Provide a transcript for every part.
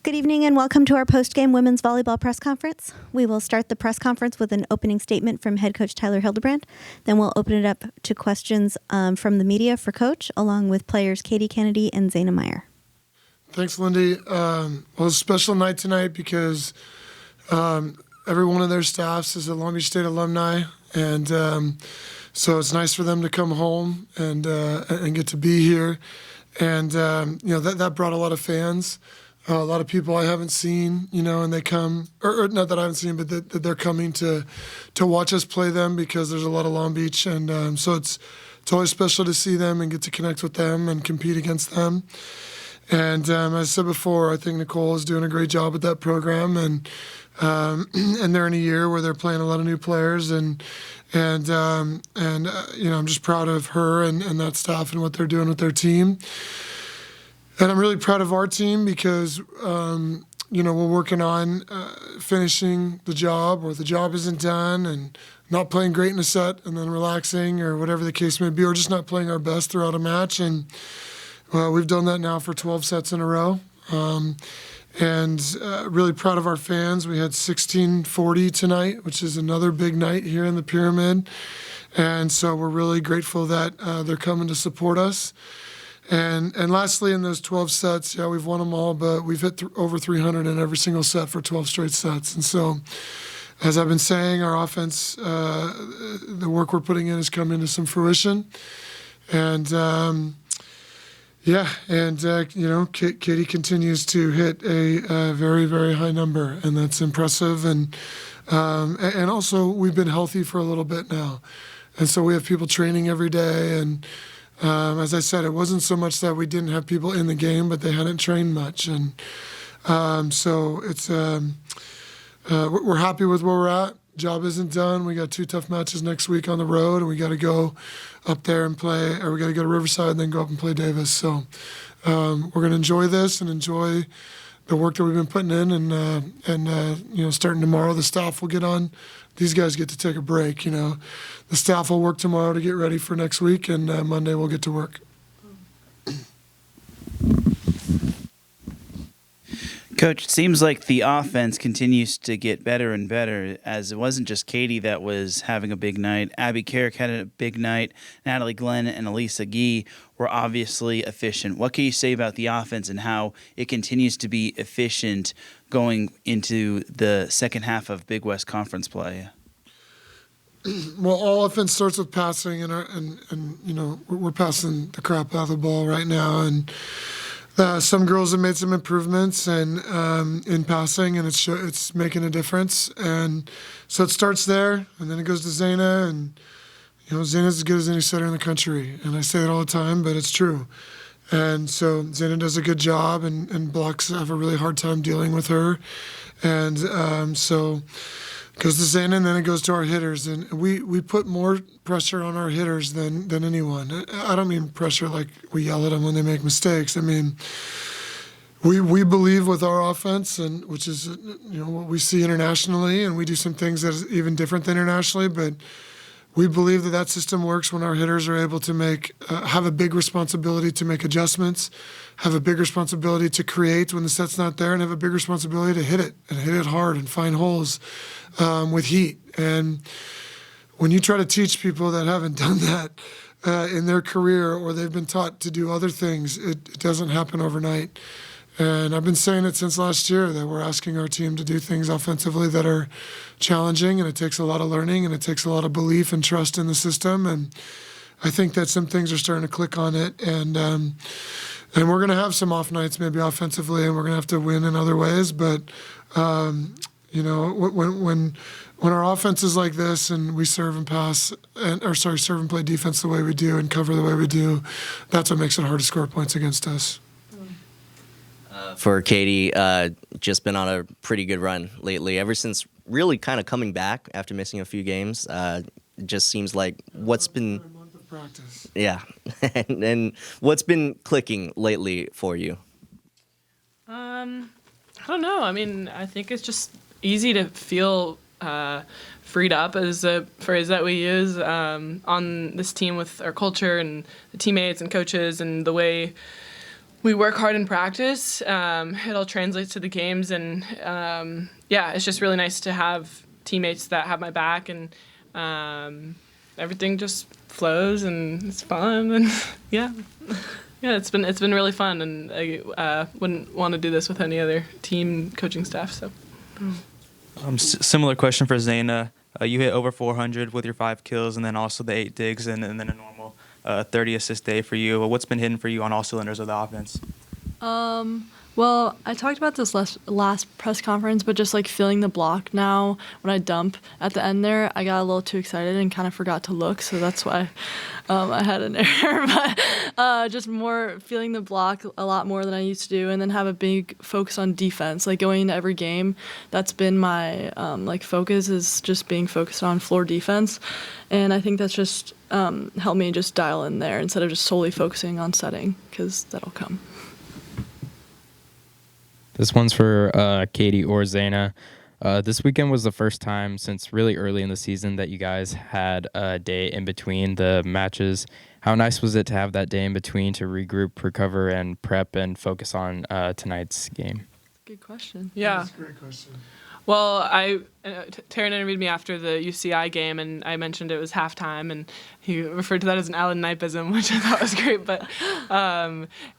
Good evening and welcome to our post-game women's volleyball press conference. We will start the press conference with an opening statement from head coach Tyler Hildebrand. Then we'll open it up to questions from the media for coach, along with players Katie Kennedy and Zaina Meyer. Thanks, Lindy. Well, it's a special night tonight because every one of their staffs is a Long Beach State alumni, and so it's nice for them to come home and get to be here. And that brought a lot of fans. A lot of people I haven't seen, and they come, or not that I haven't seen, but that they're coming to watch us play them because there's a lot of Long Beach, and so it's always special to see them and get to connect with them and compete against them. And as I said before, I think Nicole is doing a great job with that program, and they're in a year where they're playing a lot of new players, and I'm just proud of her and that staff and what they're doing with their team. And I'm really proud of our team because, we're working on finishing the job, or the job isn't done, and not playing great in a set and then relaxing, or whatever the case may be, or just not playing our best throughout a match. And we've done that now for 12 sets in a row. Really proud of our fans. We had 1640 tonight, which is another big night here in the Pyramid. And so we're really grateful that they're coming to support us. And lastly, in those 12 sets, we've won them all, but we've hit over 300 in every single set for 12 straight sets. And so, as I've been saying, our offense, the work we're putting in is coming to some fruition. And, Katie continues to hit a very, very high number, and that's impressive. And also, we've been healthy for a little bit now. And so we have people training every day, and as I said, it wasn't so much that we didn't have people in the game, but they hadn't trained much. And so it's we're happy with where we're at. Job isn't done. We got 2 tough matches next week on the road, and we got to go up there and play, or we got to go to Riverside and then go up and play Davis. So we're going to enjoy this and enjoy the work that we've been putting in, and starting tomorrow, the staff will get on. These guys get to take a break. The staff will work tomorrow to get ready for next week, and Monday we'll get to work. Coach, it seems like the offense continues to get better and better, as it wasn't just Katie that was having a big night. Abby Carrick had a big night. Natalie Glenn and Elisa Gee were obviously efficient. What can you say about the offense and how it continues to be efficient going into the second half of Big West Conference play? Well, all offense starts with passing, and we're passing the crap out of the ball right now, and some girls have made some improvements and in passing, and it's making a difference. And so it starts there, and then it goes to Zaina, and Zaina's as good as any setter in the country, and I say it all the time, but it's true. And so Zaina does a good job, and blocks have a really hard time dealing with her, and so it goes to Zaina, and then it goes to our hitters, and we put more pressure on our hitters than anyone. I don't mean pressure like we yell at them when they make mistakes. I mean, we believe with our offense, and which is what we see internationally, and we do some things that is even different than internationally, but we believe that system works when our hitters are able to have a big responsibility to make adjustments, have a big responsibility to create when the set's not there, and have a big responsibility to hit it hard and find holes with heat. And when you try to teach people that haven't done that in their career, or they've been taught to do other things, it doesn't happen overnight. And I've been saying it since last year that we're asking our team to do things offensively that are challenging, and it takes a lot of learning, and it takes a lot of belief and trust in the system. And I think that some things are starting to click on it. And we're going to have some off nights, maybe offensively, and we're going to have to win in other ways. But when our offense is like this, and we serve and play defense the way we do and cover the way we do, that's what makes it hard to score points against us. For Katie, just been on a pretty good run lately. Ever since really kind of coming back after missing a few games, it just seems like what's been a month of practice. Yeah, and what's been clicking lately for you? I don't know. I mean, I think it's just easy to feel freed up, is a phrase that we use on this team with our culture and the teammates and coaches and the way we work hard in practice. It all translates to the games, and it's just really nice to have teammates that have my back, and everything just flows and it's fun, and it's been really fun, and I wouldn't want to do this with any other team coaching staff. So, similar question for Zaina. You hit over 400 with your 5 kills, and then also the 8 digs, and then a normal 30 assist day for you. What's been hitting for you on all cylinders of the offense? Well, I talked about this last press conference, but just like feeling the block now when I dump at the end there, I got a little too excited and kind of forgot to look, so that's why I had an error. But just more feeling the block a lot more than I used to do, and then have a big focus on defense. Like going into every game, that's been my focus, is just being focused on floor defense, and I think that's just helped me just dial in there instead of just solely focusing on setting, because that'll come. This one's for Katie or Zaina. This weekend was the first time since really early in the season that you guys had a day in between the matches. How nice was it to have that day in between to regroup, recover, and prep and focus on tonight's game? Good question. Yeah. That's a great question. Well, Taryn interviewed me after the UCI game, and I mentioned it was halftime, and he referred to that as an Allen Knipeism, which I thought was great. But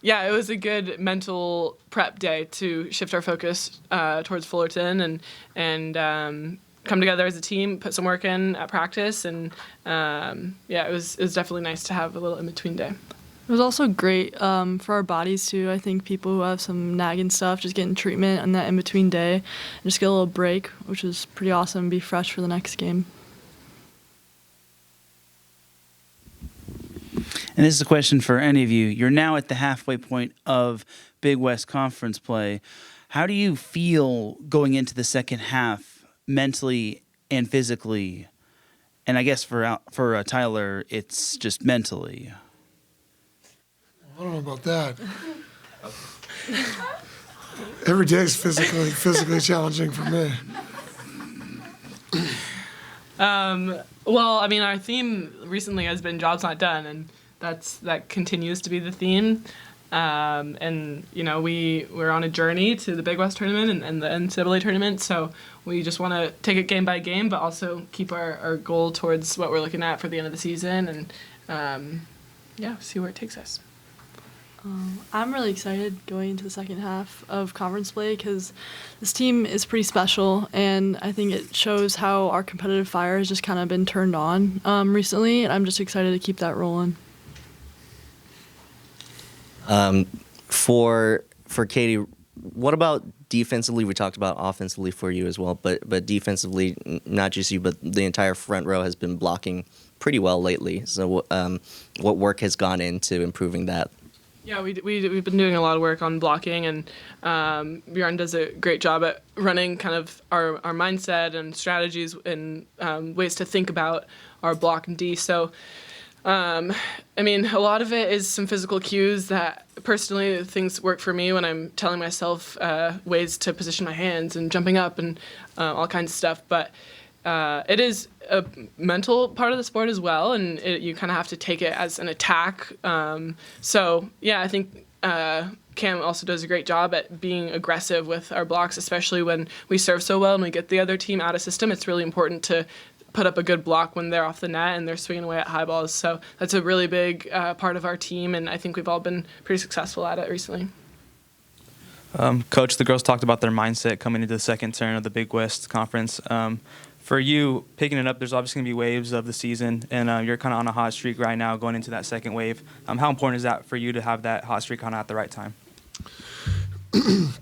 it was a good mental prep day to shift our focus towards Fullerton and come together as a team, put some work in at practice, and it was definitely nice to have a little in between day. It was also great for our bodies too. I think people who have some nagging stuff just getting treatment on that in-between day and just get a little break, which is pretty awesome, be fresh for the next game. And this is a question for any of you. You're now at the halfway point of Big West Conference play. How do you feel going into the second half mentally and physically? And I guess for Tyler, it's just mentally. I don't know about that. Every day is physically challenging for me. Well, I mean, our theme recently has been "Job's Not Done," and that continues to be the theme. And we're on a journey to the Big West tournament and the NCAA tournament, so we just want to take it game by game, but also keep our goal towards what we're looking at for the end of the season, and see where it takes us. I'm really excited going into the second half of conference play because this team is pretty special, and I think it shows how our competitive fire has just kind of been turned on recently, and I'm just excited to keep that rolling. For Katie, what about defensively? We talked about offensively for you as well, but defensively, not just you, but the entire front row has been blocking pretty well lately. So what work has gone into improving that? Yeah, we've been doing a lot of work on blocking, and Bjorn does a great job at running kind of our mindset and strategies and ways to think about our block and D. So, a lot of it is some physical cues that personally things work for me when I'm telling myself ways to position my hands and jumping up and all kinds of stuff. But it is a mental part of the sport as well, and you kind of have to take it as an attack. I think Cam also does a great job at being aggressive with our blocks, especially when we serve so well and we get the other team out of system. It's really important to put up a good block when they're off the net and they're swinging away at high balls. So that's a really big part of our team, and I think we've all been pretty successful at it recently. Coach, the girls talked about their mindset coming into the second turn of the Big West Conference. For you, picking it up, there's obviously going to be waves of the season, and you're kind of on a hot streak right now going into that second wave. How important is that for you to have that hot streak kind of at the right time? I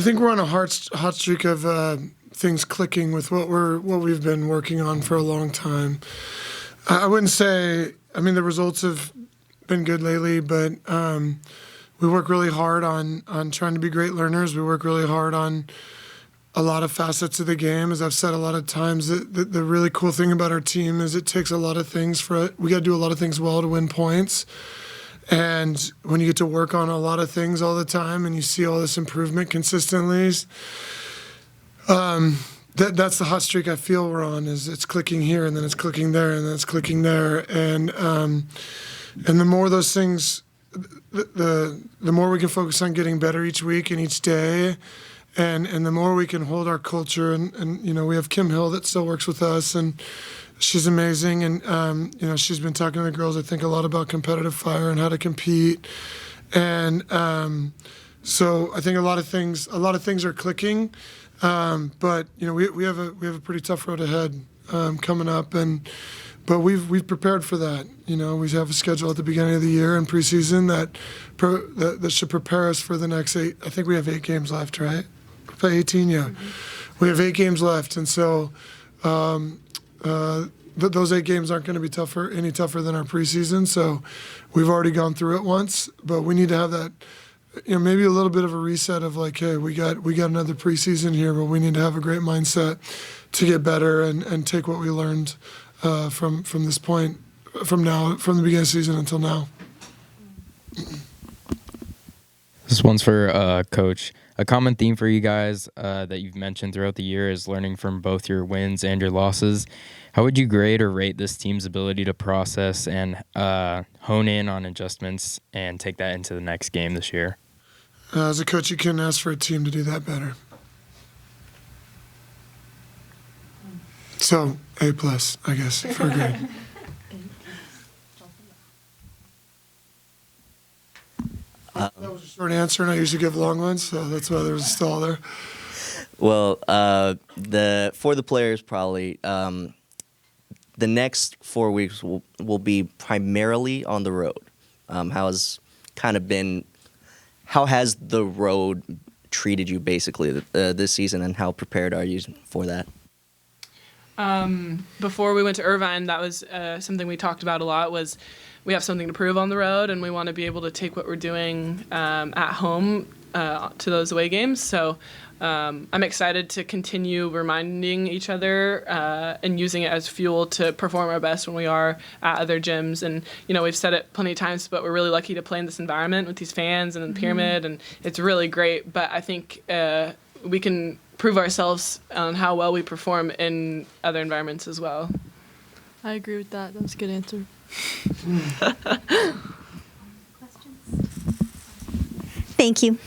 think we're on a hot streak of things clicking with what we've been working on for a long time. I wouldn't say, the results have been good lately, but we work really hard on trying to be great learners. We work really hard on a lot of facets of the game. As I've said a lot of times, the really cool thing about our team is it takes a lot of things we got to do a lot of things well to win points. And when you get to work on a lot of things all the time and you see all this improvement consistently, that's the hot streak I feel we're on. Is it's clicking here and then it's clicking there and then it's clicking there, and the more those things the more we can focus on getting better each week and each day, and the more we can hold our culture, and you know, we have Kim Hill that still works with us, and she's amazing, and you know, she's been talking to the girls, I think, a lot about competitive fire and how to compete, and so I think a lot of things are clicking, but you know, we have a pretty tough road ahead coming up, but we've prepared for that. You know, we have a schedule at the beginning of the year and preseason that should prepare us for the next 8. I think we have 8 games left, right? We play 18, yeah. Mm-hmm. We have 8 games left, and so those 8 games aren't going to be any tougher than our preseason. So we've already gone through it once, but we need to have that. You know, maybe a little bit of a reset of like, hey, we got another preseason here, but we need to have a great mindset to get better and take what we learned from this point, from the beginning of the season until now. This one's for Coach. A common theme for you guys that you've mentioned throughout the year is learning from both your wins and your losses. How would you grade or rate this team's ability to process and hone in on adjustments and take that into the next game this year? As a coach, you couldn't ask for a team to do that better. So, A+, I guess, for a grade. That was a short answer, and I usually give long ones, so that's why there was a stall there. Well, for the players, probably the next 4 weeks will be primarily on the road. How has the road treated you basically this season, and how prepared are you for that? Before we went to Irvine, that was something we talked about a lot, was we have something to prove on the road, and we want to be able to take what we're doing at home to those away games. So I'm excited to continue reminding each other and using it as fuel to perform our best when we are at other gyms. And, you know, we've said it plenty of times, but we're really lucky to play in this environment with these fans and the pyramid, and it's really great. But I think we can prove ourselves on how well we perform in other environments as well. I agree with that. That was a good answer. Thank you.